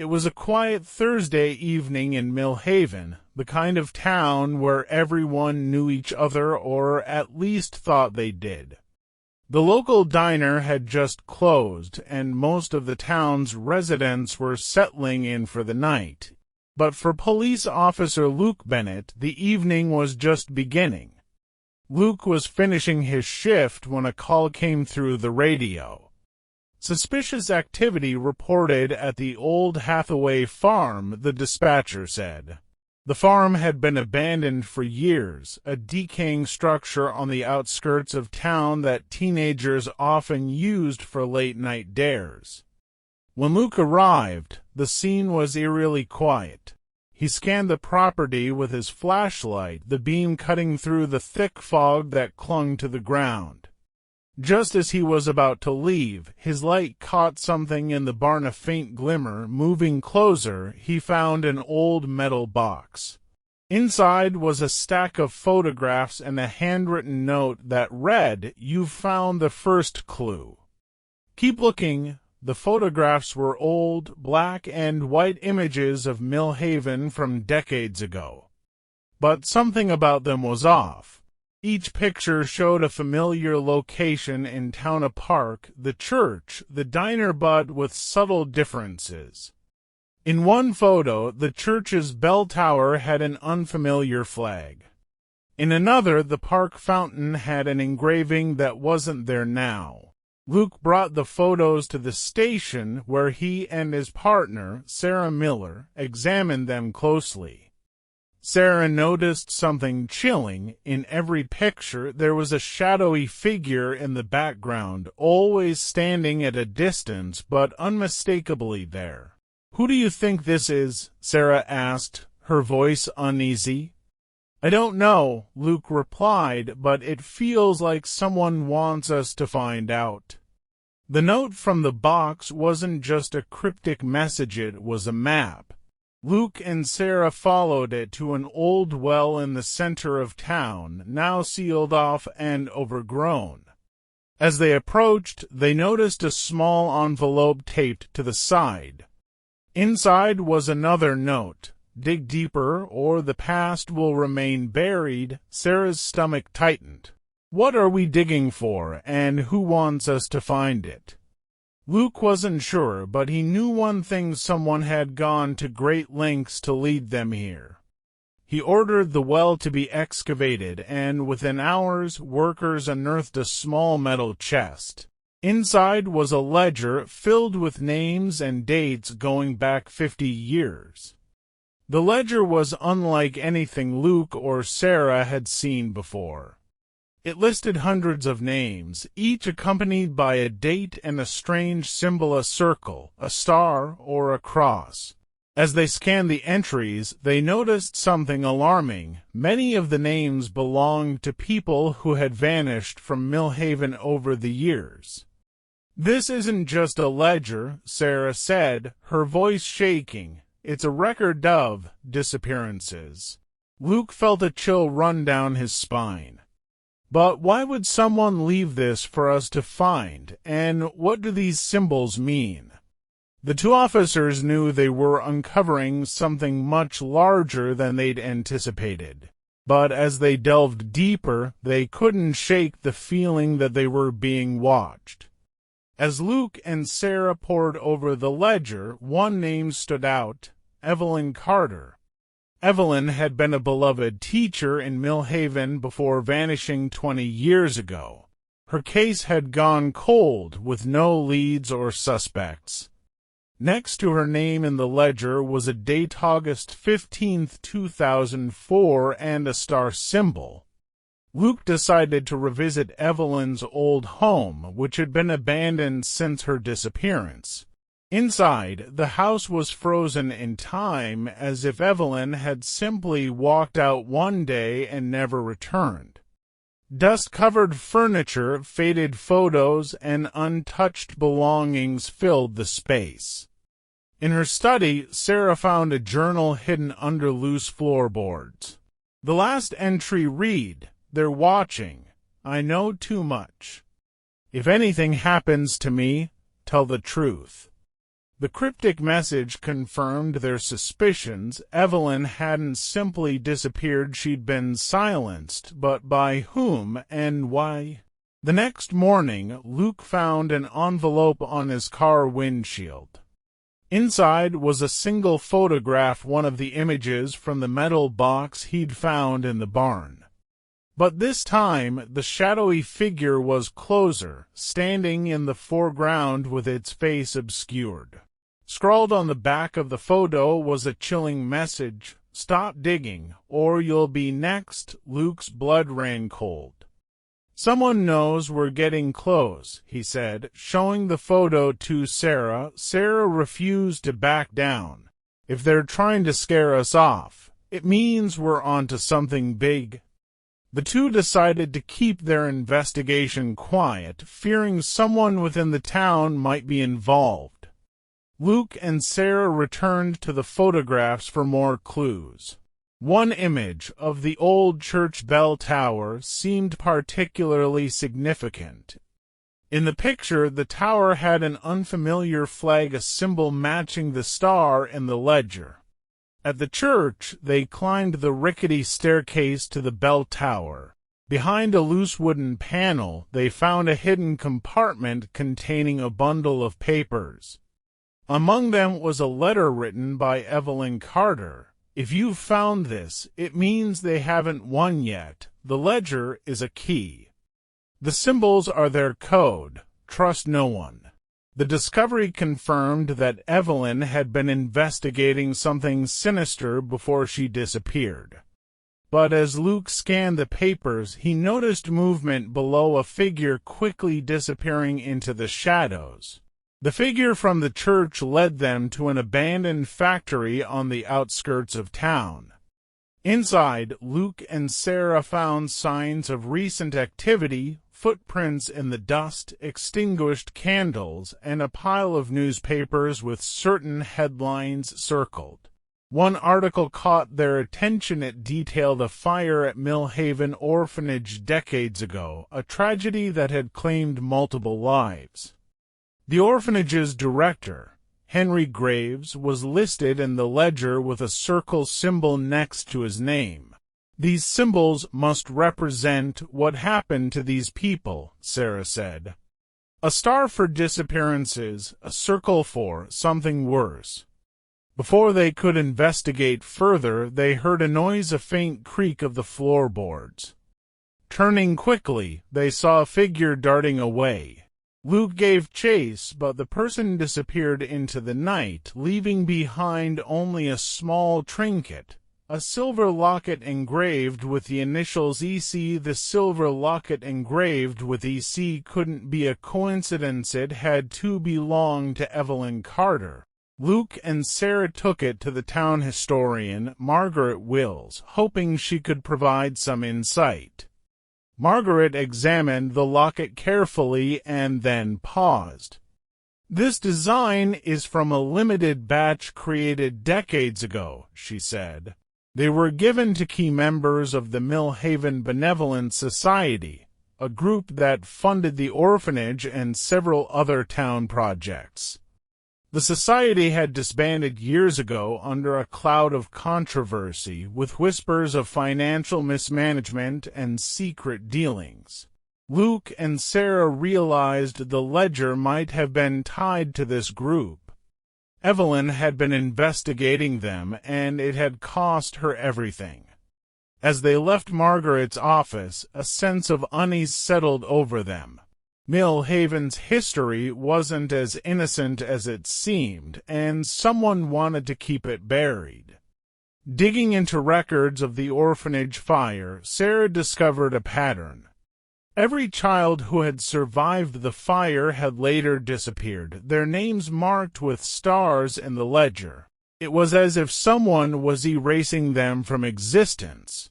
It was a quiet Thursday evening in Millhaven, the kind of town where everyone knew each other or at least thought they did. The local diner had just closed, and most of the town's residents were settling in for the night. But for Police Officer Luke Bennett, the evening was just beginning. Luke was finishing his shift when a call came through the radio. Suspicious activity reported at the old Hathaway farm, the dispatcher said. The farm had been abandoned for years, a decaying structure on the outskirts of town that teenagers often used for late-night dares. When Luke arrived, the scene was eerily quiet. He scanned the property with his flashlight, the beam cutting through the thick fog that clung to the ground. Just as he was about to leave, his light caught something in the barn. A faint glimmer. Moving closer, he found an old metal box. Inside was a stack of photographs and a handwritten note that read, "You've found the first clue. Keep looking." The photographs were old, black and white images of Millhaven from decades ago. But something about them was off. Each picture showed a familiar location in town: a park, the church, the diner, but with subtle differences. In one photo, the church's bell tower had an unfamiliar flag. In another, the park fountain had an engraving that wasn't there now. Luke brought the photos to the station, where he and his partner, Sarah Miller, examined them closely. Sarah noticed something chilling. In every picture, there was a shadowy figure in the background, always standing at a distance, but unmistakably there. "Who do you think this is?" Sarah asked, her voice uneasy. "I don't know," Luke replied, "but it feels like someone wants us to find out." The note from the box wasn't just a cryptic message, it was a map. Luke and Sarah followed it to an old well in the center of town, now sealed off and overgrown. As they approached, they noticed a small envelope taped to the side. Inside was another note: "Dig deeper, or the past will remain buried." Sarah's stomach tightened. What are we digging for, and who wants us to find it? Luke wasn't sure, but he knew one thing: someone had gone to great lengths to lead them here. He ordered the well to be excavated, and within hours, workers unearthed a small metal chest. Inside was a ledger filled with names and dates going back 50 years. The ledger was unlike anything Luke or Sarah had seen before. It listed hundreds of names, each accompanied by a date and a strange symbol: a circle, a star, or a cross. As they scanned the entries, they noticed something alarming. Many of the names belonged to people who had vanished from Millhaven over the years. "This isn't just a ledger," Sarah said, her voice shaking. "It's a record of disappearances." Luke felt a chill run down his spine. But why would someone leave this for us to find, and what do these symbols mean? The two officers knew they were uncovering something much larger than they'd anticipated. But as they delved deeper, they couldn't shake the feeling that they were being watched. As Luke and Sarah pored over the ledger, one name stood out: Evelyn Carter. Evelyn had been a beloved teacher in Millhaven before vanishing 20 years ago. Her case had gone cold, with no leads or suspects. Next to her name in the ledger was a date: August 15, 2004, and a star symbol. Luke decided to revisit Evelyn's old home, which had been abandoned since her disappearance. Inside, the house was frozen in time, as if Evelyn had simply walked out one day and never returned. Dust-covered furniture, faded photos, and untouched belongings filled the space. In her study, Sarah found a journal hidden under loose floorboards. The last entry read, "They're watching. I know too much. If anything happens to me, tell the truth." The cryptic message confirmed their suspicions. Evelyn hadn't simply disappeared, she'd been silenced, but by whom and why? The next morning, Luke found an envelope on his car windshield. Inside was a single photograph, one of the images from the metal box he'd found in the barn. But this time, the shadowy figure was closer, standing in the foreground with its face obscured. Scrawled on the back of the photo was a chilling message: "Stop digging, or you'll be next." Luke's blood ran cold. "Someone knows we're getting close," he said, showing the photo to Sarah. Sarah refused to back down. "If they're trying to scare us off, it means we're onto something big." The two decided to keep their investigation quiet, fearing someone within the town might be involved. Luke and Sarah returned to the photographs for more clues. One image of the old church bell tower seemed particularly significant. In the picture, the tower had an unfamiliar flag, a symbol matching the star in the ledger. At the church, they climbed the rickety staircase to the bell tower. Behind a loose wooden panel, they found a hidden compartment containing a bundle of papers. Among them was a letter written by Evelyn Carter. "If you've found this, it means they haven't won yet. The ledger is a key. The symbols are their code. Trust no one." The discovery confirmed that Evelyn had been investigating something sinister before she disappeared. But as Luke scanned the papers, he noticed movement below, a figure quickly disappearing into the shadows. The figure from the church led them to an abandoned factory on the outskirts of town. Inside, Luke and Sarah found signs of recent activity: footprints in the dust, extinguished candles, and a pile of newspapers with certain headlines circled. One article caught their attention. It detailed a fire at Millhaven orphanage decades ago, a tragedy that had claimed multiple lives. The orphanage's director, Henry Graves, was listed in the ledger with a circle symbol next to his name. "These symbols must represent what happened to these people," Sarah said. "A star for disappearances, a circle for something worse." Before they could investigate further, they heard a noise, a faint creak of the floorboards. Turning quickly, they saw a figure darting away. Luke gave chase, but the person disappeared into the night, leaving behind only a small trinket, a silver locket engraved with the initials EC. The silver locket engraved with EC couldn't be a coincidence. It had to belong to Evelyn Carter. Luke and Sarah took it to the town historian, Margaret Wills, hoping she could provide some insight. Margaret examined the locket carefully and then paused. "This design is from a limited batch created decades ago," she said. "They were given to key members of the Millhaven Benevolent Society, a group that funded the orphanage and several other town projects. The society had disbanded years ago under a cloud of controversy, with whispers of financial mismanagement and secret dealings." Luke and Sarah realized the ledger might have been tied to this group. Evelyn had been investigating them, and it had cost her everything. As they left Margaret's office, a sense of unease settled over them. Millhaven's history wasn't as innocent as it seemed, and someone wanted to keep it buried. Digging into records of the orphanage fire, Sarah discovered a pattern. Every child who had survived the fire had later disappeared, their names marked with stars in the ledger. It was as if someone was erasing them from existence.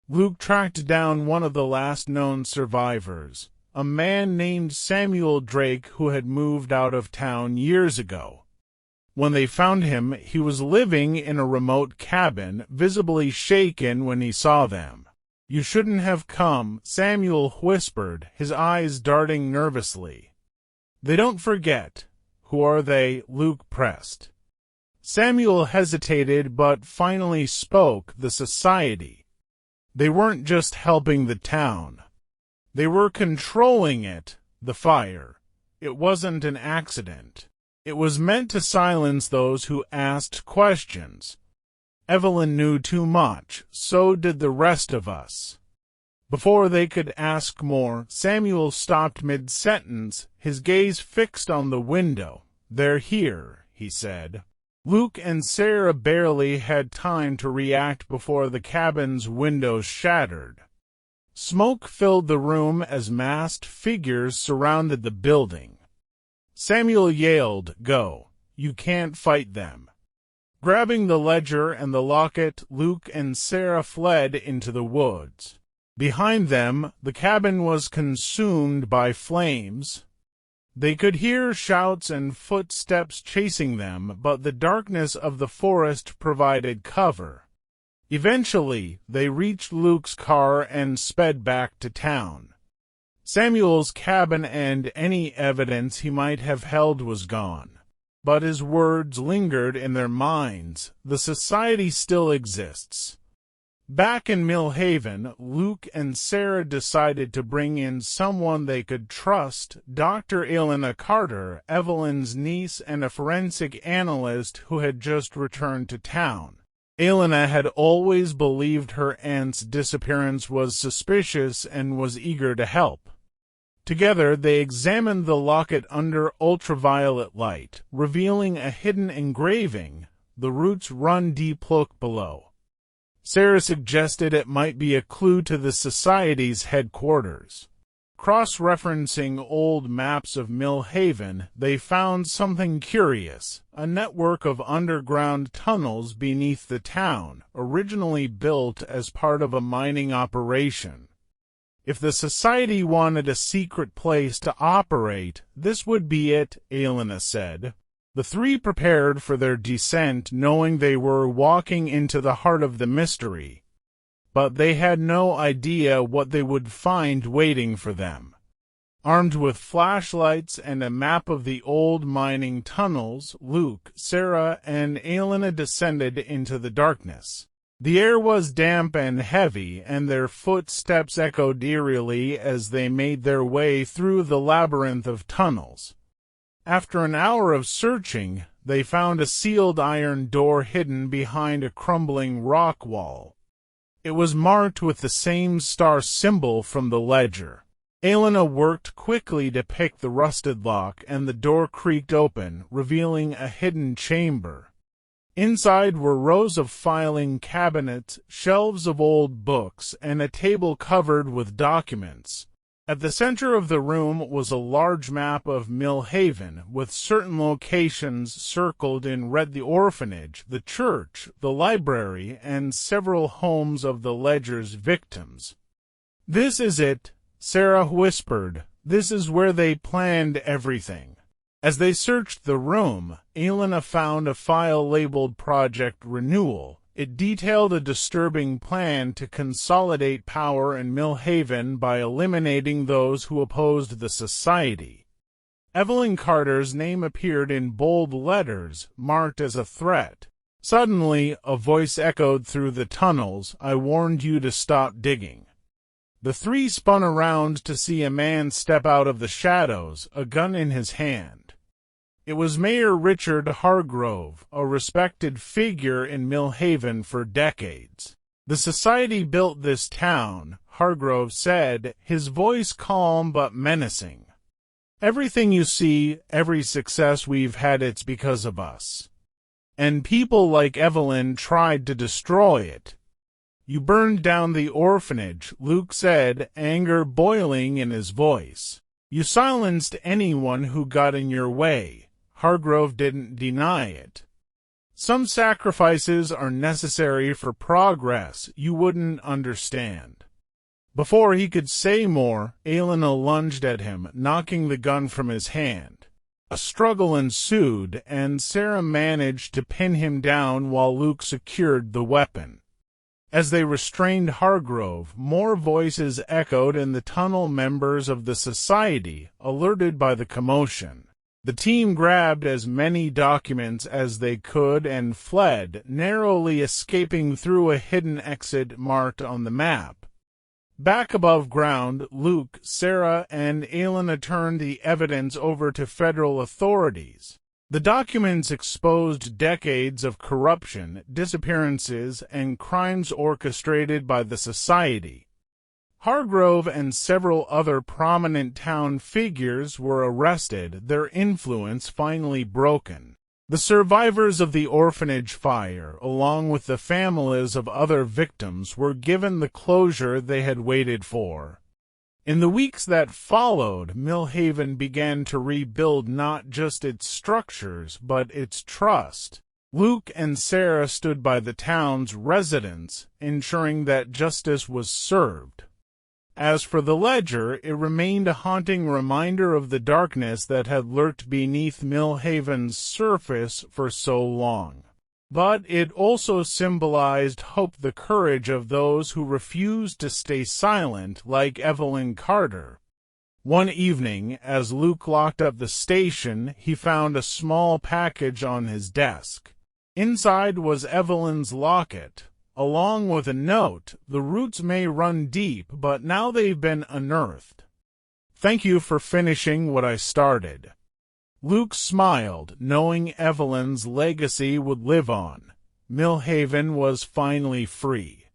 Luke tracked down one of the last known survivors, a man named Samuel Drake, who had moved out of town years ago. When they found him, he was living in a remote cabin, visibly shaken when he saw them. "You shouldn't have come," Samuel whispered, his eyes darting nervously. "They don't forget. Who are they? Luke pressed. Samuel hesitated but finally spoke. The society. They weren't just helping the town. They were controlling it, the fire. It wasn't an accident. It was meant to silence those who asked questions. Evelyn knew too much, so did the rest of us. Before they could ask more, Samuel stopped mid-sentence, his gaze fixed on the window. "They're here," he said. Luke and Sarah barely had time to react before the cabin's windows shattered. Smoke filled the room as masked figures surrounded the building. Samuel yelled, "Go! You can't fight them." Grabbing the ledger and the locket, Luke and Sarah fled into the woods. Behind them, the cabin was consumed by flames. They could hear shouts and footsteps chasing them, but the darkness of the forest provided cover. Eventually, they reached Luke's car and sped back to town. Samuel's cabin and any evidence he might have held was gone. But his words lingered in their minds. The society still exists. Back in Millhaven, Luke and Sarah decided to bring in someone they could trust, Dr. Elena Carter, Evelyn's niece and a forensic analyst who had just returned to town. Elena had always believed her aunt's disappearance was suspicious and was eager to help. Together, they examined the locket under ultraviolet light, revealing a hidden engraving. "The roots run deep. Look below." Sarah suggested it might be a clue to the society's headquarters. Cross-referencing old maps of Millhaven, they found something curious: a network of underground tunnels beneath the town, originally built as part of a mining operation. If the society wanted a secret place to operate, this would be it, Elena said. The three prepared for their descent, knowing they were walking into the heart of the mystery. But they had no idea what they would find waiting for them. Armed with flashlights and a map of the old mining tunnels, Luke, Sarah, and Elena descended into the darkness. The air was damp and heavy, and their footsteps echoed eerily as they made their way through the labyrinth of tunnels. After an hour of searching, they found a sealed iron door hidden behind a crumbling rock wall. It was marked with the same star symbol from the ledger. Elena worked quickly to pick the rusted lock, and the door creaked open, revealing a hidden chamber. Inside were rows of filing cabinets, shelves of old books, and a table covered with documents. At the center of the room was a large map of Millhaven, with certain locations circled in red: the orphanage, the church, the library, and several homes of the ledger's victims. "This is it," Sarah whispered. "This is where they planned everything." As they searched the room, Elena found a file labeled Project Renewal. It detailed a disturbing plan to consolidate power in Millhaven by eliminating those who opposed the society. Evelyn Carter's name appeared in bold letters, marked as a threat. Suddenly, a voice echoed through the tunnels, "I warned you to stop digging." The three spun around to see a man step out of the shadows, a gun in his hand. It was Mayor Richard Hargrove, a respected figure in Millhaven for decades. "The society built this town," Hargrove said, his voice calm but menacing. "Everything you see, every success we've had, it's because of us. And people like Evelyn tried to destroy it." "You burned down the orphanage," Luke said, anger boiling in his voice. "You silenced anyone who got in your way." Hargrove didn't deny it. "Some sacrifices are necessary for progress. You wouldn't understand." Before he could say more, Elena lunged at him, knocking the gun from his hand. A struggle ensued, and Sarah managed to pin him down while Luke secured the weapon. As they restrained Hargrove, more voices echoed in the tunnel. Members of the society, alerted by the commotion. The team grabbed as many documents as they could and fled, narrowly escaping through a hidden exit marked on the map. Back above ground, Luke, Sarah, and Elena turned the evidence over to federal authorities. The documents exposed decades of corruption, disappearances, and crimes orchestrated by the society. Hargrove and several other prominent town figures were arrested, their influence finally broken. The survivors of the orphanage fire, along with the families of other victims, were given the closure they had waited for. In the weeks that followed, Millhaven began to rebuild not just its structures, but its trust. Luke and Sarah stood by the town's residents, ensuring that justice was served. As for the ledger, it remained a haunting reminder of the darkness that had lurked beneath Millhaven's surface for so long. But it also symbolized hope, the courage of those who refused to stay silent, like Evelyn Carter. One evening, as Luke locked up the station, he found a small package on his desk. Inside was Evelyn's locket, along with a note: "The roots may run deep, but now they've been unearthed. Thank you for finishing what I started." Luke smiled, knowing Evelyn's legacy would live on. Millhaven was finally free.